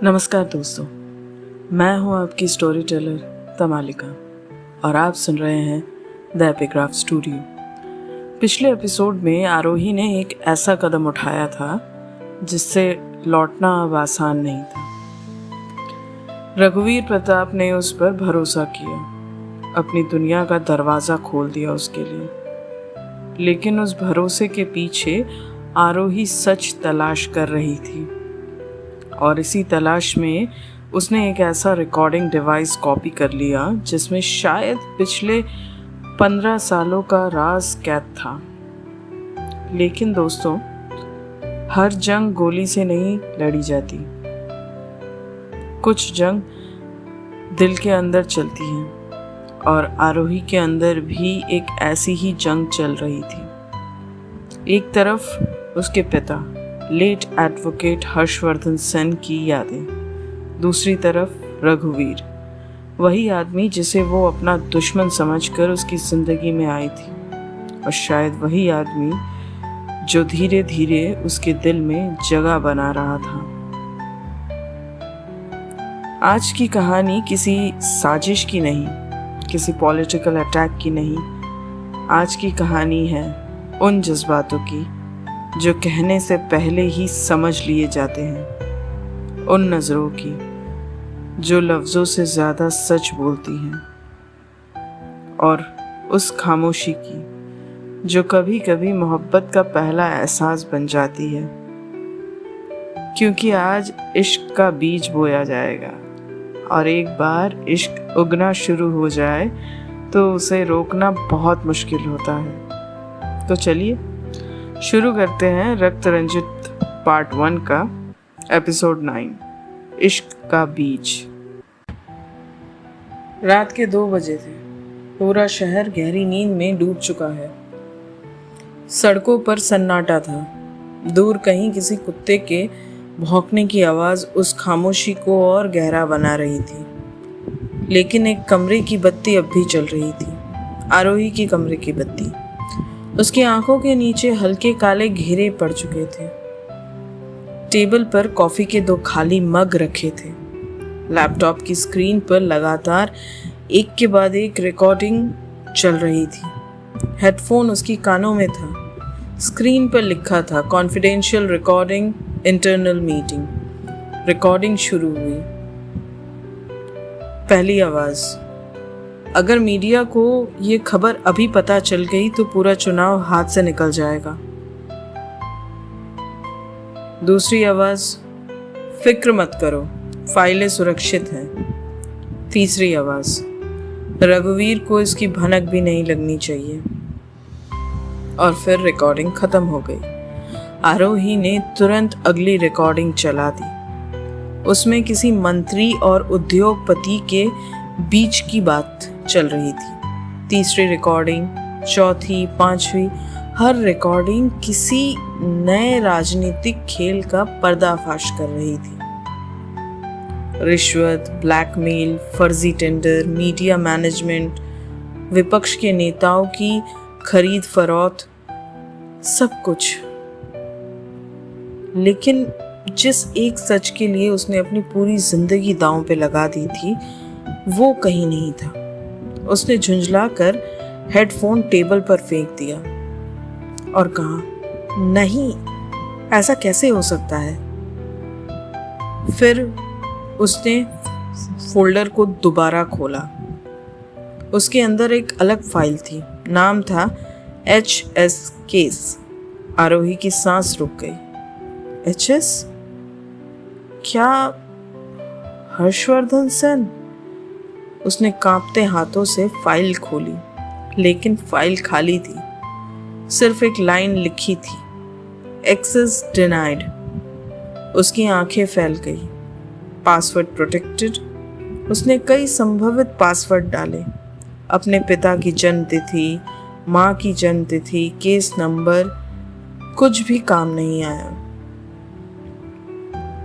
नमस्कार दोस्तों, मैं हूं आपकी स्टोरी टेलर तमालिका और आप सुन रहे हैं द एपिग्राफ स्टूडियो। पिछले एपिसोड में आरोही ने एक ऐसा कदम उठाया था जिससे लौटना अब आसान नहीं था। रघुवीर प्रताप ने उस पर भरोसा किया, अपनी दुनिया का दरवाज़ा खोल दिया उसके लिए। लेकिन उस भरोसे के पीछे आरोही सच तलाश कर रही थी और इसी तलाश में उसने एक ऐसा रिकॉर्डिंग डिवाइस कॉपी कर लिया जिसमें शायद पिछले 15 सालों का राज कैद था। लेकिन दोस्तों, हर जंग गोली से नहीं लड़ी जाती, कुछ जंग दिल के अंदर चलती हैं और आरोही के अंदर भी एक ऐसी ही जंग चल रही थी। एक तरफ उसके पिता लेट एडवोकेट हर्षवर्धन सेन की यादें, दूसरी तरफ रघुवीर, वही आदमी जिसे वो अपना दुश्मन समझकर उसकी जिंदगी में आई थी और शायद वही आदमी जो धीरे धीरे उसके दिल में जगह बना रहा था। आज की कहानी किसी साजिश की नहीं, किसी पॉलिटिकल अटैक की नहीं। आज की कहानी है उन जज्बातों की जो कहने से पहले ही समझ लिए जाते हैं, उन नज़रों की जो लफ्ज़ों से ज़्यादा सच बोलती हैं, और उस खामोशी की जो कभी कभी मोहब्बत का पहला एहसास बन जाती है। क्योंकि आज इश्क का बीज बोया जाएगा और एक बार इश्क उगना शुरू हो जाए तो उसे रोकना बहुत मुश्किल होता है। तो चलिए शुरू करते हैं रक्त रंजित पार्ट 1 का एपिसोड 9, इश्क का बीज। रात के 2 बजे थे। पूरा शहर गहरी नींद में डूब चुका है। सड़कों पर सन्नाटा था। दूर कहीं किसी कुत्ते के भौंकने की आवाज़ उस खामोशी को और गहरा बना रही थी। लेकिन एक कमरे की बत्ती अब भी चल रही थी, आरोही की कमरे की बत्ती। उसकी आंखों के नीचे हल्के काले घेरे पड़ चुके थे। टेबल पर कॉफी के 2 खाली मग रखे थे। लैपटॉप की स्क्रीन पर लगातार एक के बाद एक रिकॉर्डिंग चल रही थी। हेडफोन उसकी कानों में था। स्क्रीन पर लिखा था confidential recording, internal meeting. Recording शुरू हुई। पहली आवाज़, अगर मीडिया को ये खबर अभी पता चल गई तो पूरा चुनाव हाथ से निकल जाएगा। दूसरी आवाज, फिक्र मत करो, फाइलें सुरक्षित हैं। तीसरी आवाज, रघुवीर को इसकी भनक भी नहीं लगनी चाहिए। और फिर रिकॉर्डिंग खत्म हो गई। आरोही ने तुरंत अगली रिकॉर्डिंग चला दी। उसमें किसी मंत्री और उद्योगपति के बीच की बात चल रही थी। तीसरी रिकॉर्डिंग, चौथी, 5वीं, हर रिकॉर्डिंग किसी नए राजनीतिक खेल का पर्दाफाश कर रही थी। रिश्वत, ब्लैकमेल, फर्जी टेंडर, मीडिया मैनेजमेंट, विपक्ष के नेताओं की खरीद फरोख्त, सब कुछ। लेकिन जिस एक सच के लिए उसने अपनी पूरी जिंदगी दांव पे लगा दी थी, वो कहीं नहीं था। उसने झुंझलाकर हेडफोन टेबल पर फेंक दिया और कहा, नहीं, ऐसा कैसे हो सकता है। फिर उसने फोल्डर को दोबारा खोला। उसके अंदर एक अलग फाइल थी। नाम था HS केस। आरोही की सांस रुक गई। HS? क्या हर्षवर्धन सेन? उसने कांपते हाथों से फाइल खोली, लेकिन फाइल खाली थी। सिर्फ एक लाइन लिखी थी, एक्सेस डिनाइड। उसकी आंखें फैल गई। Password protected. उसने कई संभावित पासवर्ड डाले, अपने पिता की जन्म तिथि, माँ की जन्म तिथि, केस नंबर, कुछ भी काम नहीं आया।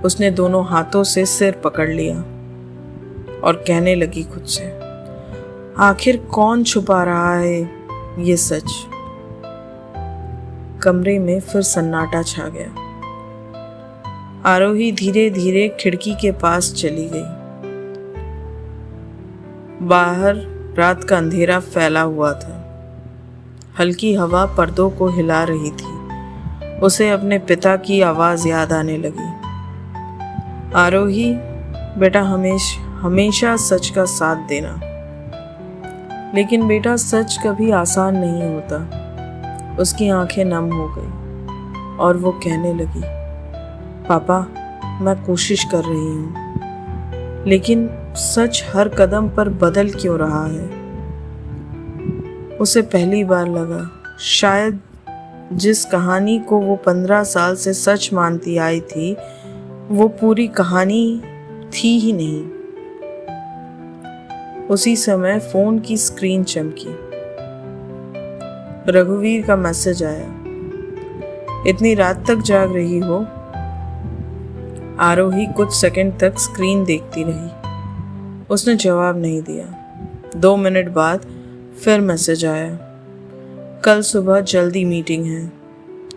उसने दोनों हाथों से सिर पकड़ लिया और कहने लगी खुद से, आखिर कौन छुपा रहा है ये सच। कमरे में फिर सन्नाटा छा गया। आरोही धीरे धीरे खिड़की के पास चली गई। बाहर रात का अंधेरा फैला हुआ था। हल्की हवा पर्दों को हिला रही थी। उसे अपने पिता की आवाज़ याद आने लगी। आरोही, बेटा हमेशा सच का साथ देना। लेकिन बेटा, सच कभी आसान नहीं होता। उसकी आंखें नम हो गई और वो कहने लगी, पापा, मैं कोशिश कर रही हूँ, लेकिन सच हर कदम पर बदल क्यों रहा है। उसे पहली बार लगा शायद जिस कहानी को वो 15 साल से सच मानती आई थी वो पूरी कहानी थी ही नहीं। उसी समय फोन की स्क्रीन चमकी। रघुवीर का मैसेज आया, इतनी रात तक जाग रही हो। आरोही कुछ सेकंड तक स्क्रीन देखती रही। उसने जवाब नहीं दिया। 2 मिनट बाद फिर मैसेज आया, कल सुबह जल्दी मीटिंग है,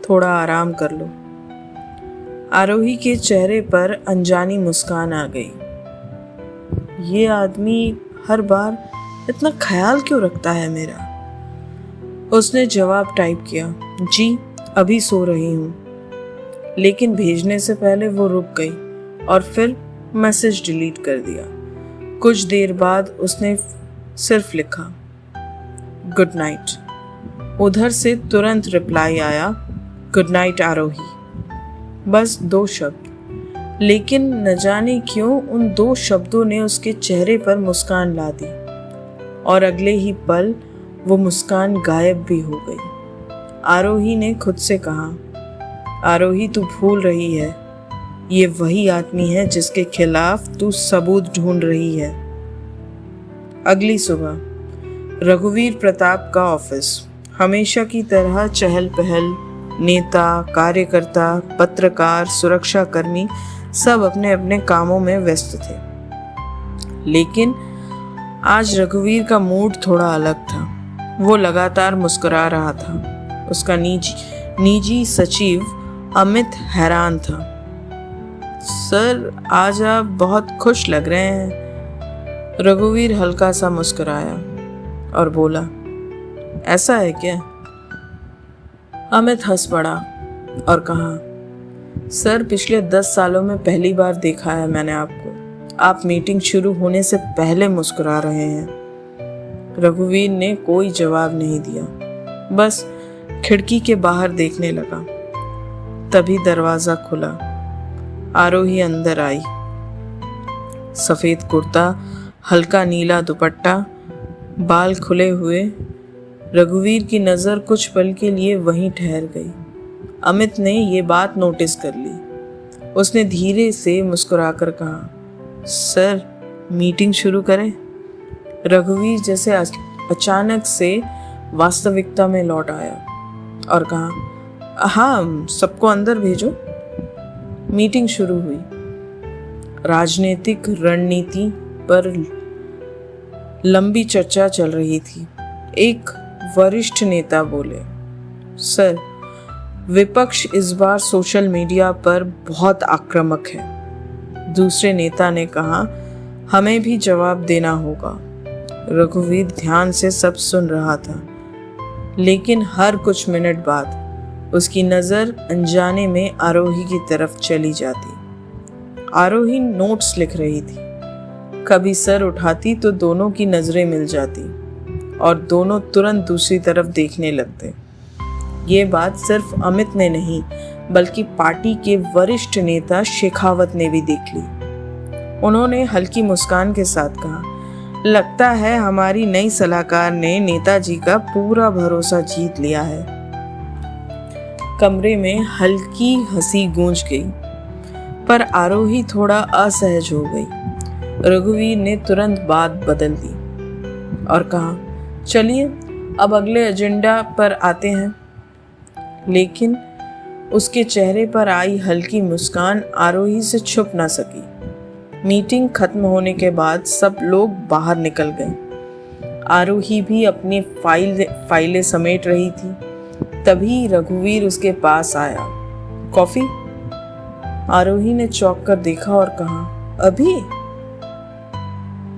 थोड़ा आराम कर लो। आरोही के चेहरे पर अनजानी मुस्कान आ गई। ये आदमी हर बार इतना ख्याल क्यों रखता है मेरा। उसने जवाब टाइप किया, जी अभी सो रही हूँ। लेकिन भेजने से पहले वो रुक गई और फिर मैसेज डिलीट कर दिया। कुछ देर बाद उसने सिर्फ लिखा, गुड नाइट। उधर से तुरंत रिप्लाई आया, गुड नाइट आरोही। बस 2 शब्द, लेकिन न जाने क्यों उन 2 शब्दों ने उसके चेहरे पर मुस्कान ला दी और अगले ही पल वो मुस्कान गायब भी हो गई। आरोही ने खुद से कहा, आरोही तू भूल रही है, ये वही आदमी है जिसके खिलाफ तू सबूत ढूंढ रही है। अगली सुबह रघुवीर प्रताप का ऑफिस हमेशा की तरह चहल पहल। नेता, कार्यकर्ता, पत्रकार, सुरक्षाकर्मी सब अपने अपने कामों में व्यस्त थे। लेकिन आज रघुवीर का मूड थोड़ा अलग था। वो लगातार मुस्कुरा रहा था। उसका निजी सचिव अमित हैरान था। सर, आज आप बहुत खुश लग रहे हैं। रघुवीर हल्का सा मुस्कुराया और बोला, ऐसा है क्या? अमित हंस पड़ा और कहा, सर पिछले 10 सालों में पहली बार देखा है मैंने आपको। आप मीटिंग शुरू होने से पहले मुस्कुरा रहे हैं। रघुवीर ने कोई जवाब नहीं दिया, बस खिड़की के बाहर देखने लगा। तभी दरवाजा खुला। आरोही अंदर आई। सफेद कुर्ता, हल्का नीला दुपट्टा, बाल खुले हुए। रघुवीर की नज़र कुछ पल के लिए वहीं ठहर गई। अमित ने ये बात नोटिस कर ली। उसने धीरे से मुस्कुराकर कहा, सर मीटिंग शुरू करें? रघुवीर जैसे अचानक से वास्तविकता में लौट आया और कहा, हाँ सबको अंदर भेजो। मीटिंग शुरू हुई। राजनीतिक रणनीति पर लंबी चर्चा चल रही थी। एक वरिष्ठ नेता बोले, सर विपक्ष इस बार सोशल मीडिया पर बहुत आक्रामक है। दूसरे नेता ने कहा, हमें भी जवाब देना होगा। रघुवीर ध्यान से सब सुन रहा था, लेकिन हर कुछ मिनट बाद उसकी नज़र अनजाने में आरोही की तरफ चली जाती। आरोही नोट्स लिख रही थी। कभी सर उठाती तो दोनों की नज़रें मिल जाती और दोनों तुरंत दूसरी तरफ देखने लगते। ये बात सिर्फ अमित ने नहीं, बल्कि पार्टी के वरिष्ठ नेता शेखावत ने भी देख ली। उन्होंने हल्की मुस्कान के साथ कहा, लगता है हमारी नई सलाहकार ने नेताजी का पूरा भरोसा जीत लिया है। कमरे में हल्की हंसी गूंज गई, पर आरोही थोड़ा असहज हो गई। रघुवीर ने तुरंत बात बदल दी और कहा, चलिए अब अगले एजेंडा पर आते हैं। लेकिन उसके चेहरे पर आई हल्की मुस्कान आरोही से छुप ना सकी। मीटिंग खत्म होने के बाद सब लोग बाहर निकल गए। आरोही भी अपनी फाइलें समेट रही थी। तभी रघुवीर उसके पास आया। कॉफी? आरोही ने चौंक कर देखा और कहा, अभी?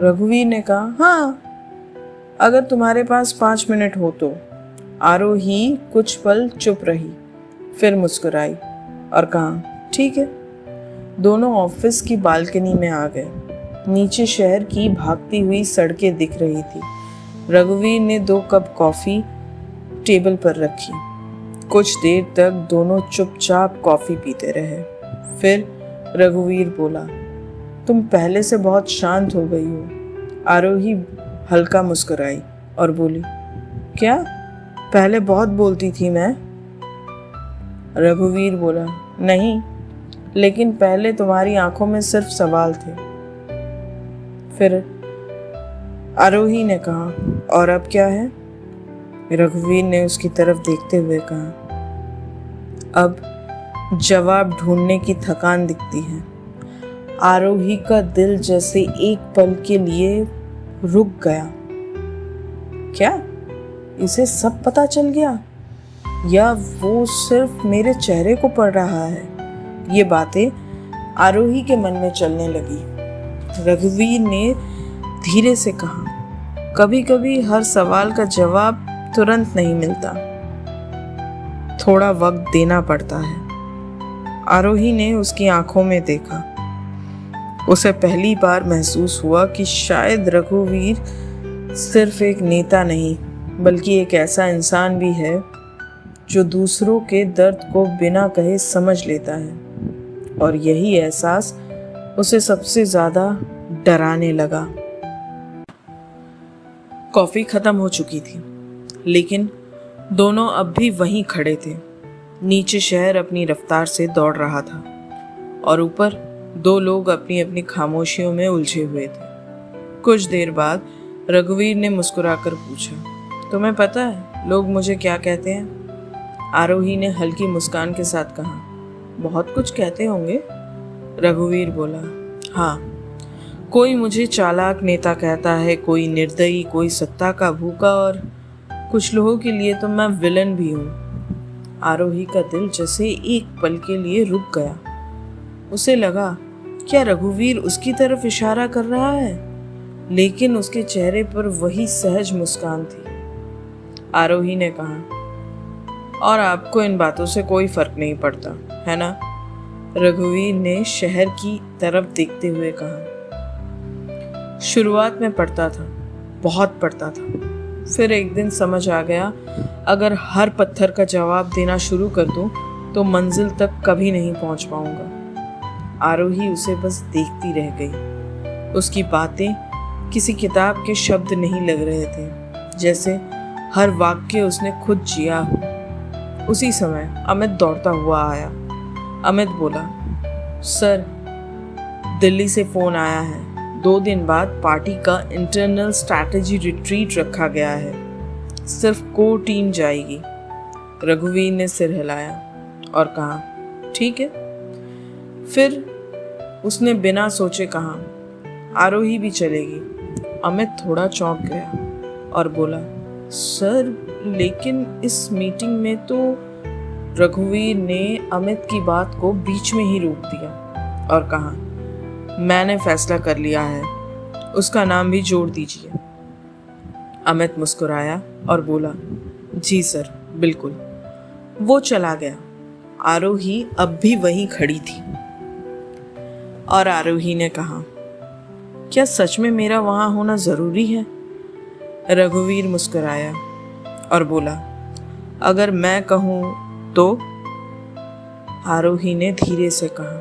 रघुवीर ने कहा, हाँ, अगर तुम्हारे पास 5 मिनट हो तो। आरोही कुछ पल चुप रही, फिर मुस्कुराई और कहा, ठीक है। दोनों ऑफिस की बालकनी में आ गए। नीचे शहर की भागती हुई सड़कें दिख रही थी। रघुवीर ने 2 कप कॉफी टेबल पर रखी। कुछ देर तक दोनों चुपचाप कॉफी पीते रहे। फिर रघुवीर बोला, तुम पहले से बहुत शांत हो गई हो। आरोही हल्का मुस्कुराई और बोली, क्या? पहले बहुत बोलती थी मैं। रघुवीर बोला, नहीं, लेकिन पहले तुम्हारी आंखों में सिर्फ सवाल थे। फिर आरोही ने कहा, और अब क्या है? रघुवीर ने उसकी तरफ देखते हुए कहा, अब जवाब ढूंढने की थकान दिखती है। आरोही का दिल जैसे एक पल के लिए रुक गया। क्या इसे सब पता चल गया, या वो सिर्फ मेरे चेहरे को पढ़ रहा है? ये बातें आरोही के मन में चलने लगी। रघुवीर ने धीरे से कहा, कभी कभी हर सवाल का जवाब तुरंत नहीं मिलता, थोड़ा वक्त देना पड़ता है। आरोही ने उसकी आंखों में देखा। उसे पहली बार महसूस हुआ कि शायद रघुवीर सिर्फ एक नेता नहीं, बल्कि एक ऐसा इंसान भी है जो दूसरों के दर्द को बिना कहे समझ लेता है। और यही एहसास उसे सबसे ज्यादा डराने लगा। कॉफी खत्म हो चुकी थी, लेकिन दोनों अब भी वहीं खड़े थे। नीचे शहर अपनी रफ्तार से दौड़ रहा था और ऊपर 2 लोग अपनी अपनी खामोशियों में उलझे हुए थे। कुछ देर बाद रघुवीर ने मुस्कुराकर पूछा, तुम्हें पता है लोग मुझे क्या कहते हैं? आरोही ने हल्की मुस्कान के साथ कहा, बहुत कुछ कहते होंगे। रघुवीर बोला, हाँ, कोई मुझे चालाक नेता कहता है, कोई निर्दयी, कोई सत्ता का भूखा, और कुछ लोगों के लिए तो मैं विलन भी हूँ। आरोही का दिल जैसे एक पल के लिए रुक गया। उसे लगा, क्या रघुवीर उसकी तरफ इशारा कर रहा है? लेकिन उसके चेहरे पर वही सहज मुस्कान थी। आरोही ने कहा, और आपको इन बातों से कोई फर्क नहीं पड़ता, है ना? रघुवीर ने शहर की तरफ देखते हुए कहा, शुरुआत में पढ़ता था, बहुत पढ़ता था। फिर एक दिन समझ आ गया, अगर हर पत्थर का जवाब देना शुरू कर दूं, तो मंजिल तक कभी नहीं पहुंच पाऊंगा। आरोही उसे बस देखती रह गई। उसकी बातें किसी किताब के शब्द नहीं लग रहे थे, जैसे हर वाक्य उसने खुद जिया हो। उसी समय अमित दौड़ता हुआ आया। अमित बोला, सर, दिल्ली से फोन आया है। 2 दिन बाद पार्टी का इंटरनल स्ट्रैटेजी रिट्रीट रखा गया है। सिर्फ कोर टीम जाएगी। रघुवीर ने सिर हिलाया और कहा, ठीक है। फिर उसने बिना सोचे कहा, आरोही भी चलेगी। अमित थोड़ा चौंक गया और बोला, सर, लेकिन इस मीटिंग में तो। रघुवीर ने अमित की बात को बीच में ही रोक दिया और कहा, मैंने फैसला कर लिया है, उसका नाम भी जोड़ दीजिए। अमित मुस्कुराया और बोला, जी सर, बिल्कुल। वो चला गया। आरोही अब भी वहीं खड़ी थी और आरोही ने कहा, क्या सच में मेरा वहां होना जरूरी है? रघुवीर मुस्कुराया और बोला, अगर मैं कहूं तो? आरोही ने धीरे से कहा,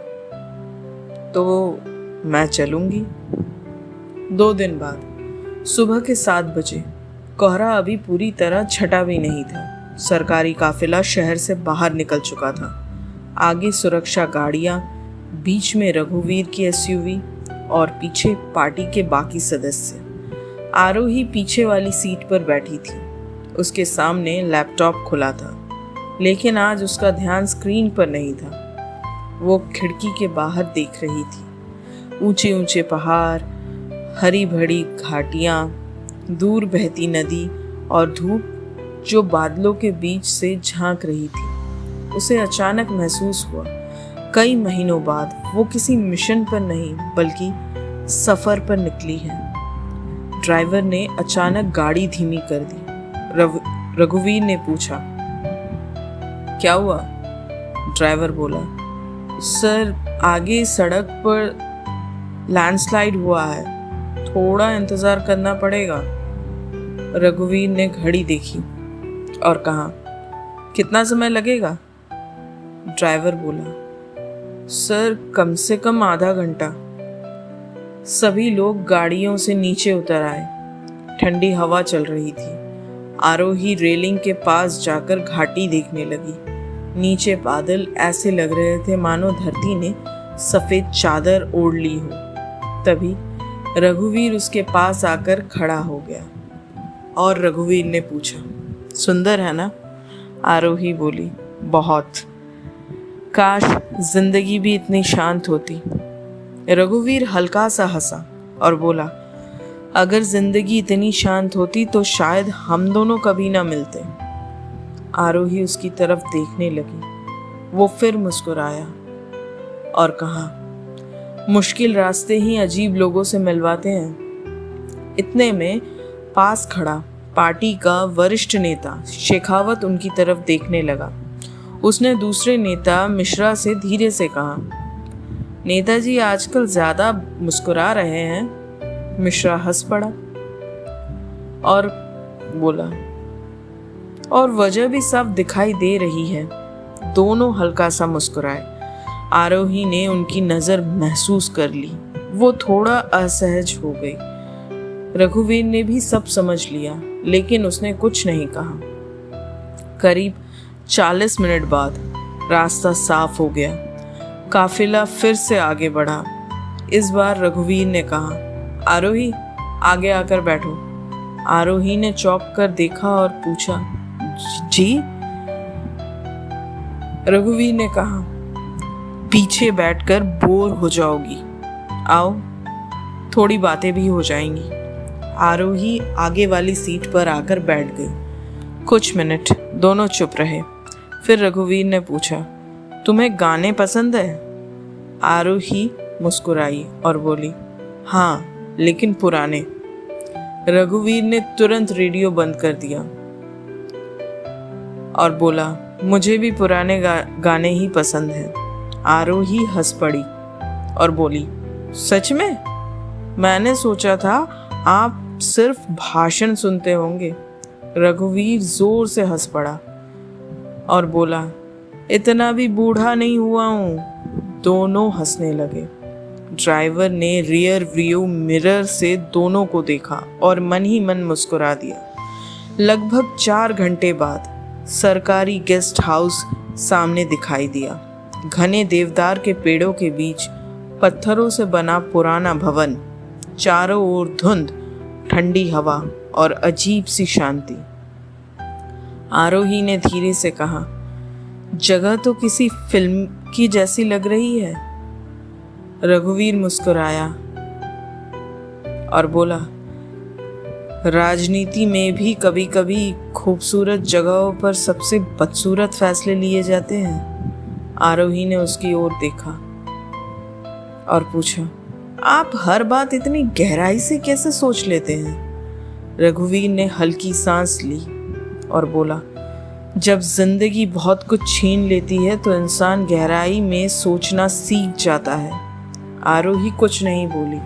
तो मैं चलूंगी। 2 दिन बाद सुबह के 7 बजे, कोहरा अभी पूरी तरह छटा भी नहीं था। सरकारी काफिला शहर से बाहर निकल चुका था। आगे सुरक्षा गाड़ियां, बीच में रघुवीर की एसयूवी और पीछे पार्टी के बाकी सदस्य। आरोही पीछे वाली सीट पर बैठी थी। उसके सामने लैपटॉप खुला था, लेकिन आज उसका ध्यान स्क्रीन पर नहीं था। वो खिड़की के बाहर देख रही थी। ऊंचे ऊंचे पहाड़, हरी भरी घाटियां, दूर बहती नदी और धूप जो बादलों के बीच से झांक रही थी। उसे अचानक महसूस हुआ, कई महीनों बाद वो किसी मिशन पर नहीं बल्कि सफर पर निकली है। ड्राइवर ने अचानक गाड़ी धीमी कर दी। रघुवीर ने पूछा, क्या हुआ? ड्राइवर बोला, सर आगे सड़क पर लैंडस्लाइड हुआ है, थोड़ा इंतजार करना पड़ेगा। रघुवीर ने घड़ी देखी और कहा, कितना समय लगेगा? ड्राइवर बोला, सर कम से कम आधा घंटा। सभी लोग गाड़ियों से नीचे उतर आए। ठंडी हवा चल रही थी। आरोही रेलिंग के पास जाकर घाटी देखने लगी। नीचे बादल ऐसे लग रहे थे मानो धरती ने सफेद चादर ओढ़ ली हो। तभी रघुवीर उसके पास आकर खड़ा हो गया और रघुवीर ने पूछा, सुंदर है ना? आरोही बोली, बहुत। काश जिंदगी भी इतनी शांत होती। रघुवीर हल्का सा हंसा और बोला, अगर जिंदगी इतनी शांत होती तो शायद हम दोनों कभी ना मिलते। आरोही उसकी तरफ देखने लगी। वो फिर मुस्कुराया और कहा, मुश्किल रास्ते ही अजीब लोगों से मिलवाते हैं। इतने में पास खड़ा पार्टी का वरिष्ठ नेता शेखावत उनकी तरफ देखने लगा। उसने दूसरे नेता मिश्रा से धीरे से कहा, नेताजी आजकल ज्यादा मुस्कुरा रहे हैं। मिश्रा हंस पड़ा और बोला, और वजह भी साफ दिखाई दे रही है। दोनों हल्का सा मुस्कुराए। आरोही ने उनकी नजर महसूस कर ली। वो थोड़ा असहज हो गई। रघुवीर ने भी सब समझ लिया, लेकिन उसने कुछ नहीं कहा। करीब 40 मिनट बाद रास्ता साफ हो गया। काफिला फिर से आगे बढ़ा। इस बार रघुवीर ने कहा, आरोही आगे आकर बैठो। आरोही ने चौंक कर देखा और पूछा, जी? रघुवीर ने कहा, पीछे बैठकर बोर हो जाओगी, आओ थोड़ी बातें भी हो जाएंगी। आरोही आगे वाली सीट पर आकर बैठ गई। कुछ मिनट दोनों चुप रहे। फिर रघुवीर ने पूछा, तुम्हें गाने पसंद है? आरोही मुस्कुराई और बोली, हाँ, लेकिन पुराने। रघुवीर ने तुरंत रेडियो बंद कर दिया और बोला, मुझे भी पुराने गाने ही पसंद हैं। आरोही हंस पड़ी और बोली, सच में? मैंने सोचा था आप सिर्फ भाषण सुनते होंगे। रघुवीर जोर से हंस पड़ा और बोला, इतना भी बूढ़ा नहीं हुआ हूं। दोनों हंसने लगे। ड्राइवर ने रियर व्यू मिरर से दोनों को देखा और मन ही मन मुस्कुरा दिया। लगभग 4 घंटे बाद सरकारी गेस्ट हाउस सामने दिखाई दिया। घने देवदार के पेड़ों के बीच पत्थरों से बना पुराना भवन, चारों ओर धुंध, ठंडी हवा और अजीब सी शांति। आरोही ने धीरे से कहा, जगह तो किसी फिल्म की जैसी लग रही है। रघुवीर मुस्कुराया और बोला, राजनीति में भी कभी कभी खूबसूरत जगहों पर सबसे बदसूरत फैसले लिए जाते हैं। आरोही ने उसकी ओर देखा और पूछा, आप हर बात इतनी गहराई से कैसे सोच लेते हैं? रघुवीर ने हल्की सांस ली और बोला, जब जिंदगी बहुत कुछ छीन लेती है तो इंसान गहराई में सोचना सीख जाता है। आरोही कुछ नहीं बोली।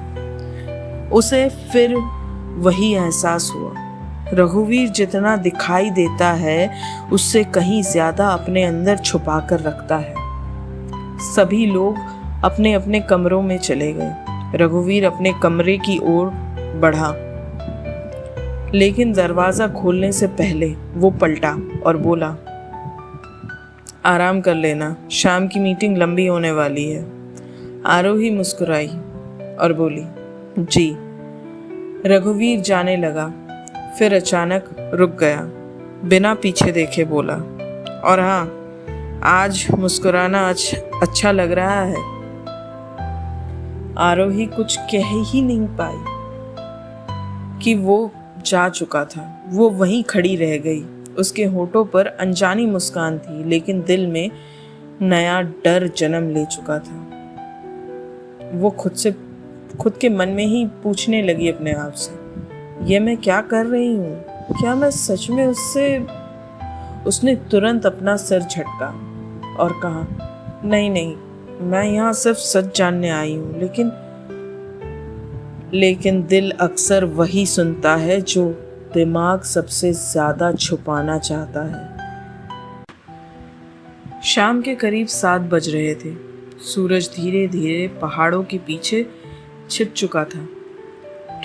उसे फिर वही एहसास हुआ, रघुवीर जितना दिखाई देता है उससे कहीं ज्यादा अपने अंदर छुपा कर रखता है। सभी लोग अपने अपने कमरों में चले गए। रघुवीर अपने कमरे की ओर बढ़ा, लेकिन दरवाजा खोलने से पहले वो पलटा और बोला, आराम कर लेना, शाम की मीटिंग लंबी होने वाली है। आरोही मुस्कुराई और बोली, जी। रघुवीर जाने लगा, फिर अचानक रुक गया, बिना पीछे देखे बोला, और हाँ, आज मुस्कुराना अच्छा लग रहा है। आरोही कुछ कह ही नहीं पाई कि वो जा चुका था। वो वहीं खड़ी रह गई। उसके होठों पर अनजानी मुस्कान थी, लेकिन दिल में नया डर जन्म ले चुका था। वो खुद के मन में ही पूछने लगी अपने आप से, ये मैं क्या कर रही हूँ? क्या मैं सच में उससे? उसने तुरंत अपना सिर झटका और कहा, नहीं, मैं यहाँ सिर्फ सच जानने आई हूँ। लेकिन दिल अक्सर वही सुनता है जो दिमाग सबसे ज्यादा छुपाना चाहता है। शाम के करीब 7 बज रहे थे। सूरज धीरे धीरे पहाड़ों के पीछे छिप चुका था।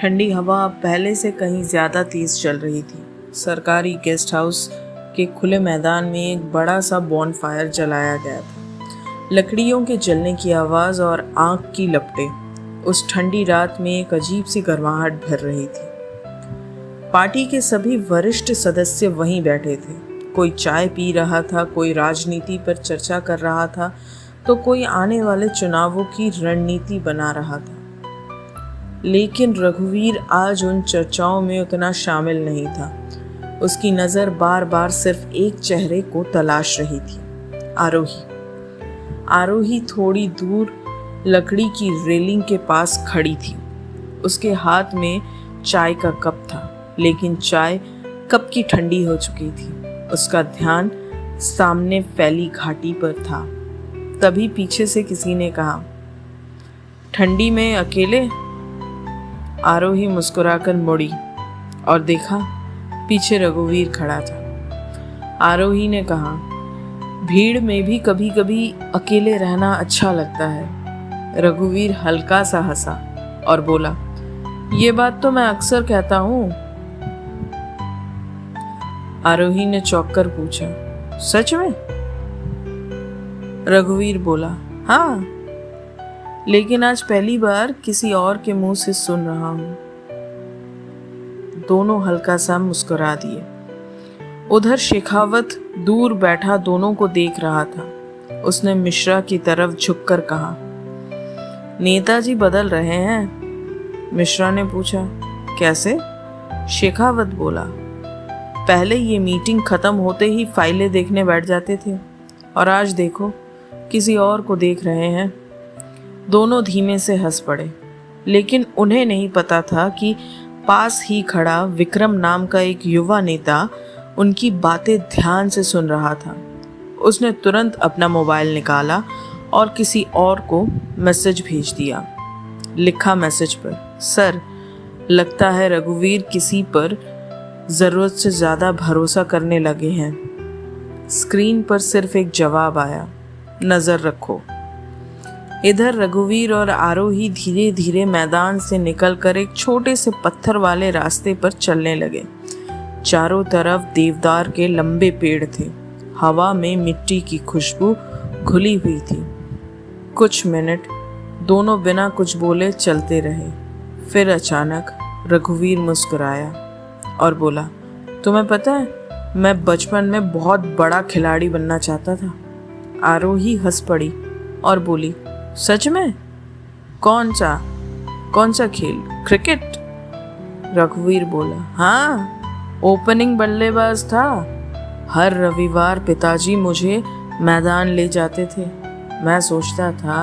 ठंडी हवा पहले से कहीं ज्यादा तेज चल रही थी। सरकारी गेस्ट हाउस के खुले मैदान में एक बड़ा सा बॉनफायर जलाया गया था। लकड़ियों के जलने की आवाज और आग की लपटें उस ठंडी रात में एक अजीब सी गर्माहट भर रही थी। पार्टी के सभी वरिष्ठ सदस्य वहीं बैठे थे। कोई चाय पी रहा था, कोई राजनीति पर चर्चा कर रहा था, तो कोई आने वाले चुनावों की रणनीति बना रहा था। लेकिन रघुवीर आज उन चर्चाओं में उतना शामिल नहीं था। उसकी नज़र बार बार सिर्फ एक चेहरे को तलाश रही थी, आरोही थोड़ी दूर लकड़ी की रेलिंग के पास खड़ी थी। उसके हाथ में चाय का कप था, लेकिन चाय कप की ठंडी हो चुकी थी। उसका ध्यान सामने फैली घाटी पर था। तभी पीछे से किसी ने कहा, ठंडी में अकेले? आरोही मुस्कुराकर मुड़ी और देखा, पीछे रघुवीर खड़ा था। आरोही ने कहा, भीड़ में भी कभी कभी अकेले रहना अच्छा लगता है। रघुवीर हल्का सा हंसा और बोला, ये बात तो मैं अक्सर कहता हूँ। आरोही ने चौंक कर पूछा, सच में? रघुवीर बोला, हाँ, लेकिन आज पहली बार किसी और के मुंह से सुन रहा हूं। दोनों हल्का सा मुस्कुरा दिए। उधर शेखावत दूर बैठा दोनों को देख रहा था। उसने मिश्रा की तरफ झुककर कहा, नेताजी बदल रहे हैं? मिश्रा ने पूछा, कैसे? शेखावत बोला, पहले ये मीटिंग खत्म होते ही फाइलें देखने बैठ जाते थे, और आज देखो किसी और को देख रहे हैं। दोनों धीमे से हंस पड़े, लेकिन उन्हें नहीं पता था कि पास ही खड़ा विक्रम नाम का एक युवा नेता उनकी बातें ध्यान से सुन रहा था। उसने तुरंत अपना मोबाइल निकाला और किसी और को मैसेज भेज दिया। लिखा मैसेज पर, सर, लगता है रघुवीर किसी पर ज़रूरत से ज़्यादा भरोसा करने लगे हैं। स्क्रीन पर सिर्फ एक जवाब आया, नज़र रखो। इधर रघुवीर और आरोही धीरे धीरे मैदान से निकलकर एक छोटे से पत्थर वाले रास्ते पर चलने लगे। चारों तरफ देवदार के लंबे पेड़ थे। हवा में मिट्टी की खुशबू घुली हुई थी। कुछ मिनट दोनों बिना कुछ बोले चलते रहे। फिर अचानक रघुवीर मुस्कुराया और बोला, तुम्हें पता है, मैं बचपन में बहुत बड़ा खिलाड़ी बनना चाहता था। आरोही हंस पड़ी और बोली, सच में? कौन सा खेल? क्रिकेट? रघुवीर बोला, हाँ, ओपनिंग बल्लेबाज था। हर रविवार पिताजी मुझे मैदान ले जाते थे। मैं सोचता था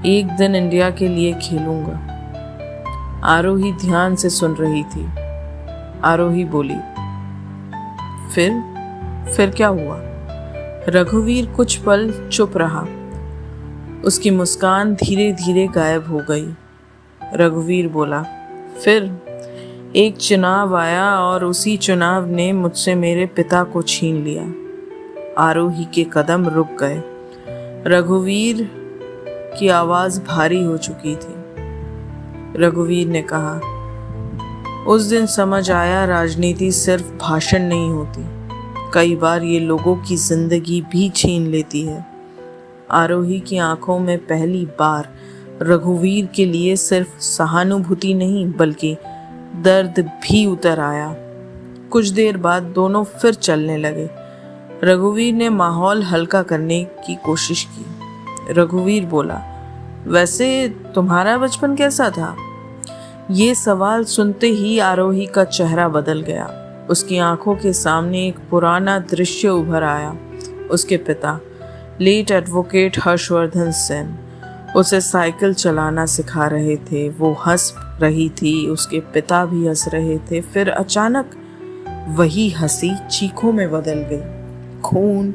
एक दिन इंडिया के लिए खेलूंगा। आरोही ध्यान से सुन रही थी। आरोही बोली, फिर क्या हुआ? रघुवीर कुछ पल चुप रहा। उसकी मुस्कान धीरे धीरे गायब हो गई। रघुवीर बोला, फिर एक चुनाव आया और उसी चुनाव ने मुझसे मेरे पिता को छीन लिया। आरोही के कदम रुक गए। रघुवीर की आवाज भारी हो चुकी थी। रघुवीर ने कहा, उस दिन समझ आया राजनीति सिर्फ भाषण नहीं होती, कई बार ये लोगों की जिंदगी भी छीन लेती है। आरोही की आंखों में पहली बार रघुवीर के लिए सिर्फ सहानुभूति नहीं बल्कि दर्द भी उतर आया। कुछ देर बाद दोनों फिर चलने लगे। रघुवीर ने माहौल हल्का करने की कोशिश की। रघुवीर बोला, वैसे तुम्हारा बचपन कैसा था? ये सवाल सुनते ही आरोही का चेहरा बदल गया। उसकी आंखों के सामने एक पुराना दृश्य उभर आया। उसके पिता लेट एडवोकेट हर्षवर्धन सेन उसे साइकिल चलाना सिखा रहे थे। वो हंस रही थी, उसके पिता भी हंस रहे थे। फिर अचानक वही हंसी चीखों में बदल गई। खून,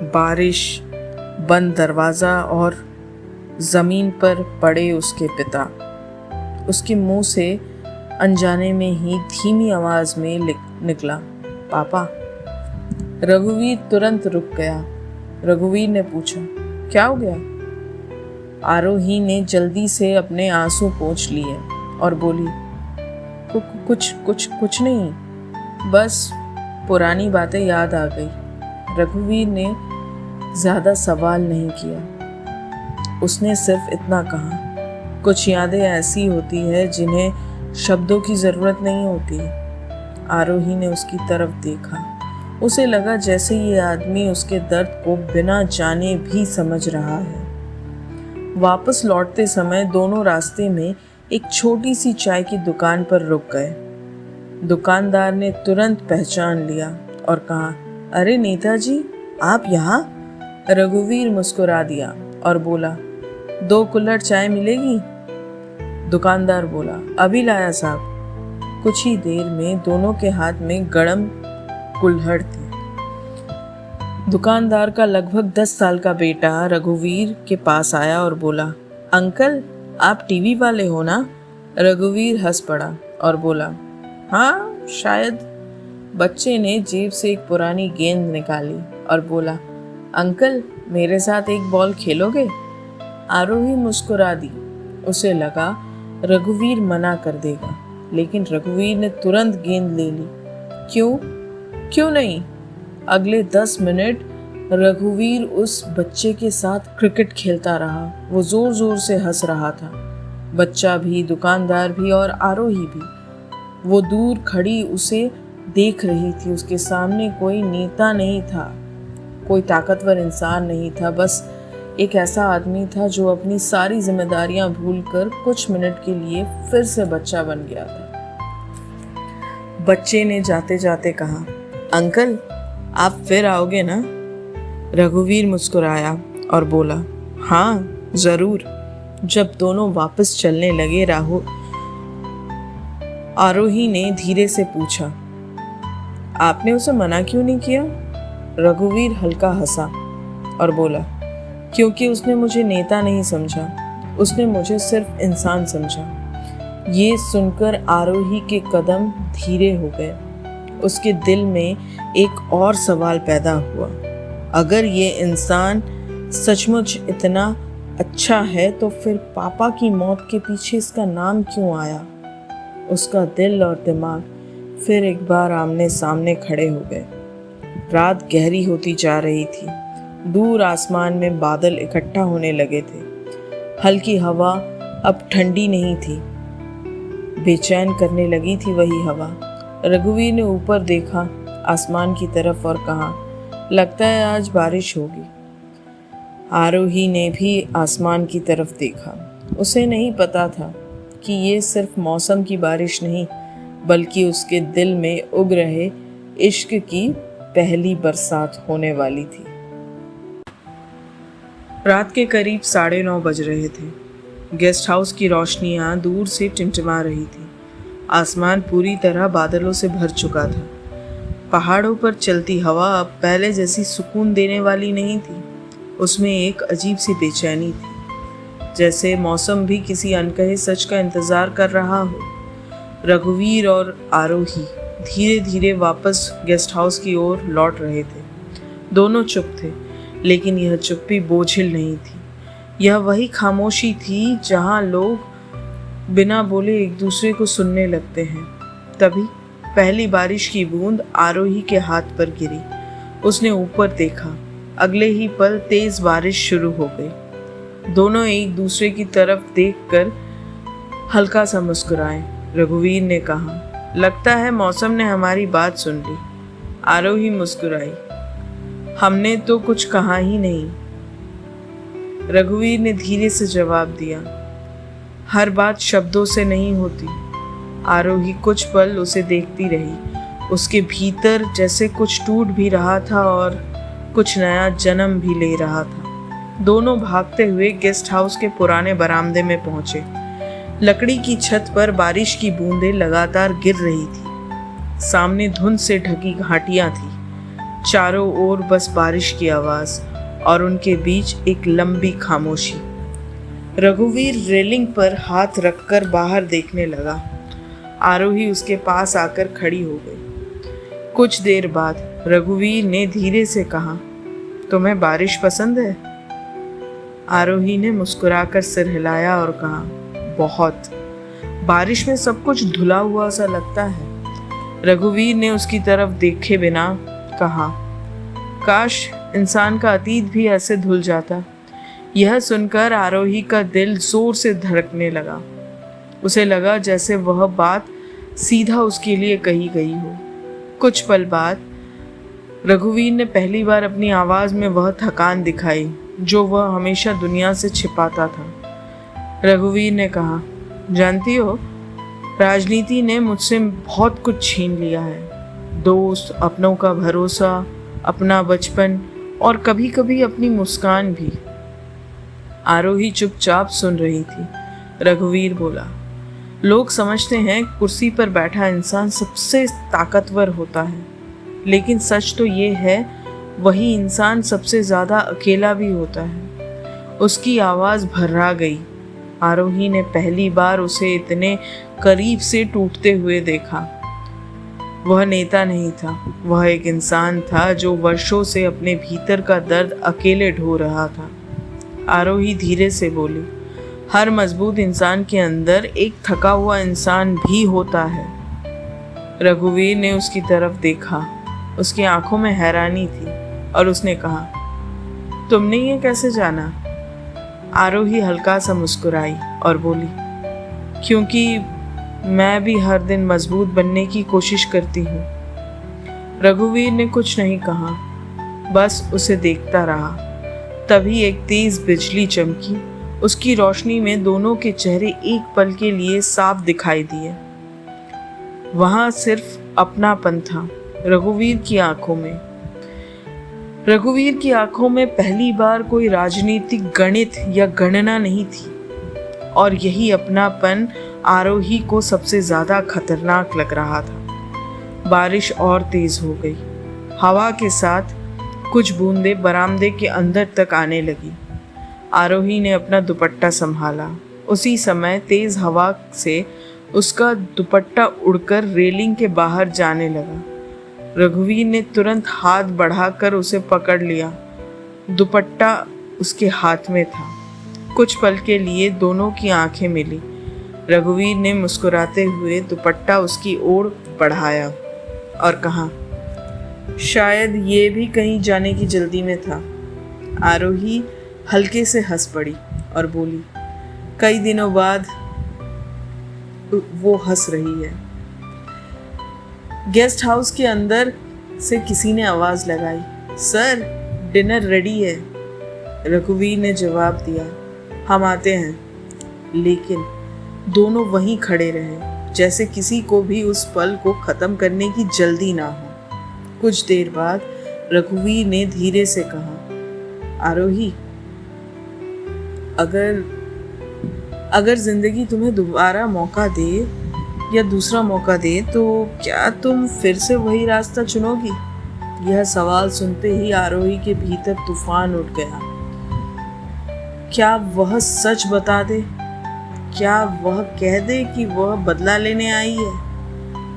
बारिश, बंद दरवाज़ा और ज़मीन पर पड़े उसके पिता। उसके मुंह से अनजाने में ही धीमी आवाज़ में निकला, पापा। रघुवीर तुरंत रुक गया। रघुवीर ने पूछा, क्या हो गया? आरोही ने जल्दी से अपने आंसू पोंछ लिए और बोली, कुछ नहीं, बस पुरानी बातें याद आ गई। रघुवीर ने ज़्यादा सवाल नहीं किया। उसने सिर्फ इतना कहा, कुछ यादें ऐसी होती है जिन्हें शब्दों की ज़रूरत नहीं होती। आरोही ने उसकी तरफ देखा। उसे लगा जैसे ये आदमी उसके दर्द को बिना जाने भी समझ रहा है। वापस लौटते समय दोनों रास्ते में एक छोटी सी चाय की दुकान पर रुक गए। दुकानदार ने तुरंत पहचान लिया और कहा, अरे नेताजी, आप यहाँ? रघुवीर मुस्कुरा दिया और बोला, 2 कुल्हड़ चाय मिलेगी? दुकानदार बोला, अभी लाया साहब। कुछ ही देर में दोनों के हाथ में गरम कुल्हड़ थी। दुकानदार का लगभग 10 साल का बेटा रघुवीर के पास आया और बोला, अंकल, आप टीवी वाले हो ना? रघुवीर हंस पड़ा और बोला, हाँ शायद। बच्चे ने जेब से एक पुरानी गेंद निकाली और बोला, अंकल, मेरे साथ एक बॉल खेलोगे? आरोही मुस्कुरा दी। उसे लगा रघुवीर मना कर देगा, लेकिन रघुवीर ने तुरंत गेंद ले ली। क्यों नहीं? अगले 10 मिनट रघुवीर उस बच्चे के साथ क्रिकेट खेलता रहा। वो जोर जोर से हंस रहा था, बच्चा भी, दुकानदार भी और आरोही भी। वो दूर खड़ी उसे देख रही थी। उसके सामने कोई नेता नहीं था, कोई ताकतवर इंसान नहीं था, बस एक ऐसा आदमी था जो अपनी सारी जिम्मेदारियां भूलकर कुछ मिनट के लिए फिर से बच्चा बन गया था। बच्चे ने जाते जाते कहा, अंकल, आप फिर आओगे ना? रघुवीर मुस्कुराया और बोला, हाँ जरूर। जब दोनों वापस चलने लगे, आरोही ने धीरे से पूछा, आपने उसे मना क्यों नहीं किया? रघुवीर हल्का हंसा और बोला, क्योंकि उसने मुझे नेता नहीं समझा, उसने मुझे सिर्फ इंसान समझा। ये सुनकर आरोही के कदम धीरे हो गए। उसके दिल में एक और सवाल पैदा हुआ, अगर ये इंसान सचमुच इतना अच्छा है तो फिर पापा की मौत के पीछे इसका नाम क्यों आया? उसका दिल और दिमाग फिर एक बार आमने सामने खड़े हो गए। रात गहरी होती जा रही थी। दूर आसमान में बादल इकट्ठा होने लगे थे। हल्की हवा अब ठंडी नहीं थी, बेचैन करने लगी थी वही हवा। रघुवीर ने ऊपर देखा आसमान की तरफ और कहा, लगता है आज बारिश होगी। आरोही ने भी आसमान की तरफ देखा। उसे नहीं पता था कि ये सिर्फ मौसम की बारिश नहीं, बल्कि उसके दिल में उग रहे इश्क की पहली बरसात होने वाली थी। रात के करीब 9:30 बज रहे थे। गेस्ट हाउस की रोशनियां दूर से टिमटिमा रही थी। आसमान पूरी तरह बादलों से भर चुका था। पहाड़ों पर चलती हवा अब पहले जैसी सुकून देने वाली नहीं थी। उसमें एक अजीब सी बेचैनी थी, जैसे मौसम भी किसी अनकहे सच का इंतजार कर रहा हो। रघुवीर और आरोही धीरे धीरे वापस गेस्ट हाउस की ओर लौट रहे थे। दोनों चुप थे, लेकिन यह चुप्पी बोझिल नहीं थी। यह वही खामोशी थी जहां लोग बिना बोले एक दूसरे को सुनने लगते हैं। तभी पहली बारिश की बूंद आरोही के हाथ पर गिरी। उसने ऊपर देखा। अगले ही पल तेज बारिश शुरू हो गई। दोनों एक दूसरे की तरफ देखकर हल्का सा मुस्कुराए। रघुवीर ने कहा, लगता है मौसम ने हमारी बात सुन ली। आरोही मुस्कुराई, हमने तो कुछ कहा ही नहीं। रघुवीर ने धीरे से जवाब दिया, हर बात शब्दों से नहीं होती। आरोही कुछ पल उसे देखती रही। उसके भीतर जैसे कुछ टूट भी रहा था और कुछ नया जन्म भी ले रहा था। दोनों भागते हुए गेस्ट हाउस के पुराने बरामदे में पहुंचे। लकड़ी की छत पर बारिश की बूंदें लगातार गिर रही थी। सामने धुंध से ढकी घाटियां थी। चारों ओर बस बारिश की आवाज और उनके बीच एक लंबी खामोशी। रघुवीर रेलिंग पर हाथ रखकर बाहर देखने लगा। आरोही उसके पास आकर खड़ी हो गई। कुछ देर बाद रघुवीर ने धीरे से कहा, तुम्हें बारिश पसंद है? आरोही ने मुस्कुराकर सिर हिलाया और कहा, बहुत। बारिश में सब कुछ धुला हुआ सा लगता है। रघुवीर ने उसकी तरफ देखे बिना कहा, काश इंसान का अतीत भी ऐसे धुल जाता। यह सुनकर आरोही का दिल जोर से धड़कने लगा। उसे लगा जैसे वह बात सीधा उसके लिए कही गई हो। कुछ पल बाद रघुवीर ने पहली बार अपनी आवाज में वह थकान दिखाई जो वह हमेशा दुनिया से छिपाता था। रघुवीर ने कहा, जानती हो, राजनीति ने मुझसे बहुत कुछ छीन लिया है। दोस्त, अपनों का भरोसा, अपना बचपन और कभी कभी अपनी मुस्कान भी। आरोही चुपचाप सुन रही थी। रघुवीर बोला, लोग समझते हैं कुर्सी पर बैठा इंसान सबसे ताकतवर होता है, लेकिन सच तो ये है वही इंसान सबसे ज्यादा अकेला भी होता है। उसकी आवाज भर्रा गई। आरोही ने पहली बार उसे इतने करीब से टूटते हुए देखा। वह नेता नहीं था, वह एक इंसान था जो वर्षों से अपने भीतर का दर्द अकेले ढो रहा था। आरोही धीरे से बोली, हर मजबूत इंसान के अंदर एक थका हुआ इंसान भी होता है। रघुवीर ने उसकी तरफ देखा। उसकी आंखों में हैरानी थी और उसने कहा, तुमने ये कैसे जाना? आरोही हल्का सा मुस्कुराई और बोली, क्योंकि मैं भी हर दिन मजबूत बनने की कोशिश करती हूँ। रघुवीर ने कुछ नहीं कहा, बस उसे देखता रहा। तभी एक तेज बिजली चमकी। उसकी रोशनी में दोनों के चेहरे एक पल के लिए साफ दिखाई दिए। वहां सिर्फ अपनापन था रघुवीर की आंखों में। रघुवीर की आंखों में पहली बार कोई राजनीतिक गणित या गणना नहीं थी, और यही अपनापन आरोही को सबसे ज्यादा खतरनाक लग रहा था। बारिश और तेज हो गई। हवा के साथ कुछ बूंदें बरामदे के अंदर तक आने लगी। आरोही ने अपना दुपट्टा संभाला। उसी समय तेज हवा से उसका दुपट्टा उड़कर रेलिंग के बाहर जाने लगा। रघुवीर ने तुरंत हाथ बढ़ाकर उसे पकड़ लिया। दुपट्टा उसके हाथ में था। कुछ पल के लिए दोनों की आंखें मिली। रघुवीर ने मुस्कुराते हुए दुपट्टा उसकी ओर बढ़ाया और कहा, शायद ये भी कहीं जाने की जल्दी में था। आरोही हल्के से हंस पड़ी और बोली, कई दिनों बाद वो हंस रही है। गेस्ट हाउस के अंदर से किसी ने आवाज लगाई, सर डिनर रेडी है। रघुवीर ने जवाब दिया, हम आते हैं। लेकिन दोनों वहीं खड़े रहे, जैसे किसी को भी उस पल को खत्म करने की जल्दी ना हो। कुछ देर बाद रघुवीर ने धीरे से कहा, आरोही, अगर जिंदगी तुम्हें दोबारा मौका दे या दूसरा मौका दे तो क्या तुम फिर से वही रास्ता चुनोगी? यह सवाल सुनते ही आरोही के भीतर तूफान उठ गया। क्या वह सच बता दे? क्या वह कह दे कि वह बदला लेने आई है,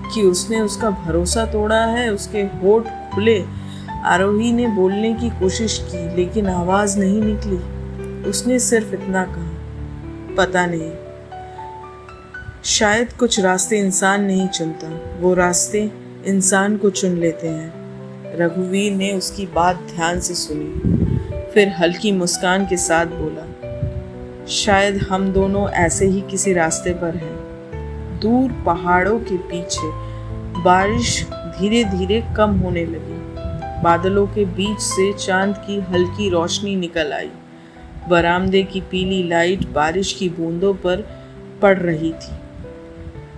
कि उसने उसका भरोसा तोड़ा है? उसके होठ खुले। आरोही ने बोलने की कोशिश की, लेकिन आवाज नहीं निकली। उसने सिर्फ इतना कहा, पता नहीं, शायद कुछ रास्ते इंसान नहीं चुनता, वो रास्ते इंसान को चुन लेते हैं। रघुवीर ने उसकी बात ध्यान से सुनी, फिर हल्की मुस्कान के साथ बोला, शायद हम दोनों ऐसे ही किसी रास्ते पर हैं। दूर पहाड़ों के पीछे बारिश धीरे धीरे कम होने लगी। बादलों के बीच से चांद की हल्की रोशनी निकल आई। बरामदे की पीली लाइट बारिश की बूंदों पर पड़ रही थी।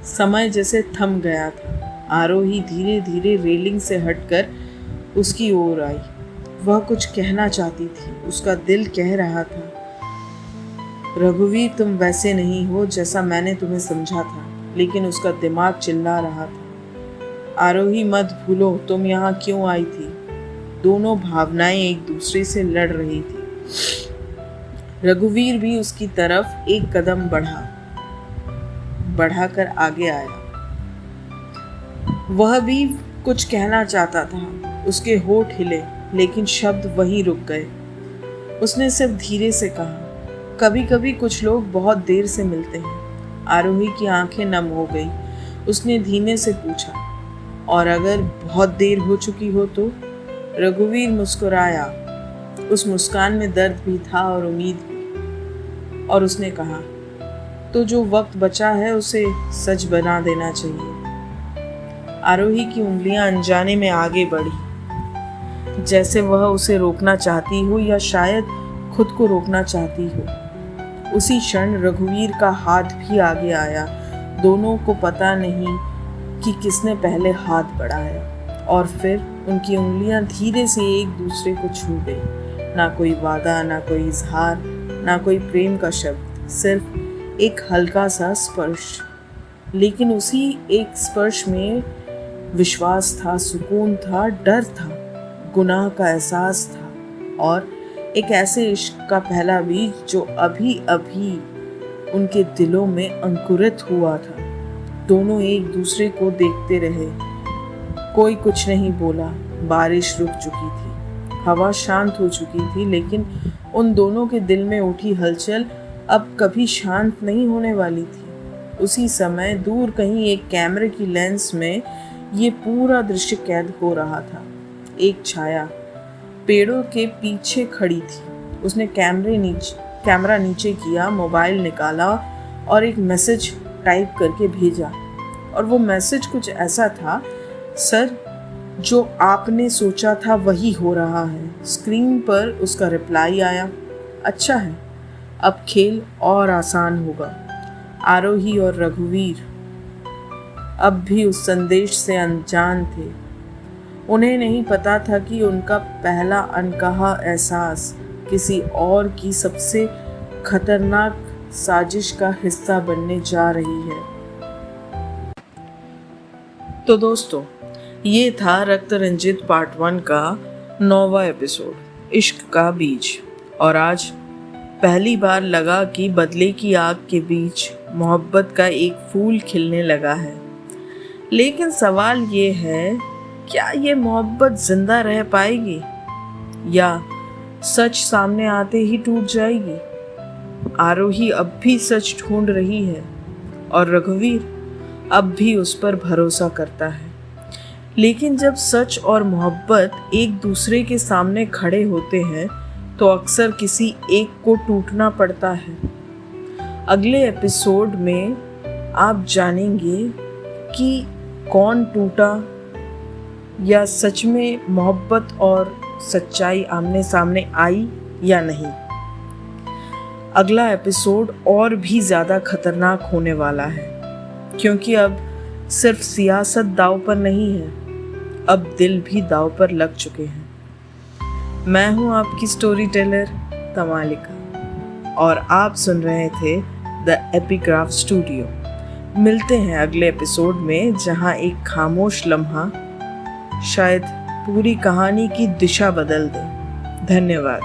समय जैसे थम गया था। आरोही धीरे धीरे रेलिंग से हटकर उसकी ओर आई। वह कुछ कहना चाहती थी, उसका दिल कह रहा था, रघुवीर तुम वैसे नहीं हो जैसा मैंने तुम्हें समझा था। लेकिन उसका दिमाग चिल्ला रहा था, आरोही मत भूलो तुम यहाँ क्यों आई थी। दोनों भावनाएं एक दूसरे से लड़ रही थी। रघुवीर भी उसकी तरफ एक कदम बढ़ाकर आगे आया। वह भी कुछ कहना चाहता था, उसके होठ हिले लेकिन शब्द वहीं रुक गए। उसने सिर्फ धीरे से कहा, कभी कभी कुछ लोग बहुत देर से मिलते हैं। आरोही की आंखें नम हो गई। उसने धीमे से पूछा, और अगर बहुत देर हो चुकी हो तो? रघुवीर मुस्कुराया। उस मुस्कान में दर्द भी था और उम्मीद भी। और उसने कहा, तो जो वक्त बचा है उसे सच बना देना चाहिए। आरोही की उंगलियां अनजाने में आगे बढ़ी, जैसे वह उसे रोकना चाहती हो या शायद खुद को रोकना चाहती हो। उसी क्षण रघुवीर का हाथ भी आगे आया। दोनों को पता नहीं कि किसने पहले हाथ बढ़ाया, और फिर उनकी उंगलियां धीरे से एक दूसरे को छू गई। ना कोई वादा, ना कोई इजहार, ना कोई प्रेम का शब्द, सिर्फ एक हल्का सा स्पर्श। लेकिन उसी एक स्पर्श में विश्वास था, सुकून था, डर था, गुनाह का एहसास था, और एक ऐसे इश्क का पहला बीज जो अभी अभी उनके दिलों में अंकुरित हुआ था। दोनों एक दूसरे को देखते रहे। कोई कुछ नहीं बोला। बारिश रुक चुकी थी, हवा शांत हो चुकी थी, लेकिन उन दोनों के दिल में उठी हलचल अब कभी शांत नहीं होने वाली थी। उसी समय दूर कहीं एक कैमरे की लेंस में ये पूरा दृश्य कैद हो रहा था। एक छाया पेड़ों के पीछे खड़ी थी। उसने कैमरा नीचे किया, मोबाइल निकाला और एक मैसेज टाइप करके भेजा। और वो मैसेज कुछ ऐसा था, सर जो आपने सोचा था वही हो रहा है। स्क्रीन पर उसका रिप्लाई आया, अच्छा है, अब खेल और आसान होगा। आरोही और रघुवीर अब भी उस संदेश से अनजान थे। उन्हें नहीं पता था कि उनका पहला अनकहा एहसास किसी और की सबसे खतरनाक साजिश का हिस्सा बनने जा रही है। तो दोस्तों, ये था रक्त रंजित पार्ट 1 का 9वां एपिसोड, इश्क का बीज। और आज पहली बार लगा कि बदले की आग के बीच मोहब्बत का एक फूल खिलने लगा है। लेकिन सवाल ये है, क्या ये मोहब्बत जिंदा रह पाएगी या सच सामने आते ही टूट जाएगी? आरोही अब भी सच ढूंढ रही है और रघुवीर अब भी उस पर भरोसा करता है। लेकिन जब सच और मोहब्बत एक दूसरे के सामने खड़े होते हैं तो अक्सर किसी एक को टूटना पड़ता है। अगले एपिसोड में आप जानेंगे कि कौन टूटा या सच में मोहब्बत और सच्चाई आमने सामने आई या नहीं। अगला एपिसोड और भी ज़्यादा खतरनाक होने वाला है, क्योंकि अब सिर्फ सियासत दांव पर नहीं है, अब दिल भी दांव पर लग चुके हैं। मैं हूं आपकी स्टोरी टेलर तमालिका और आप सुन रहे थे द एपिग्राफ स्टूडियो। मिलते हैं अगले एपिसोड में, जहां एक खामोश लम्हा शायद पूरी कहानी की दिशा बदल दे। धन्यवाद।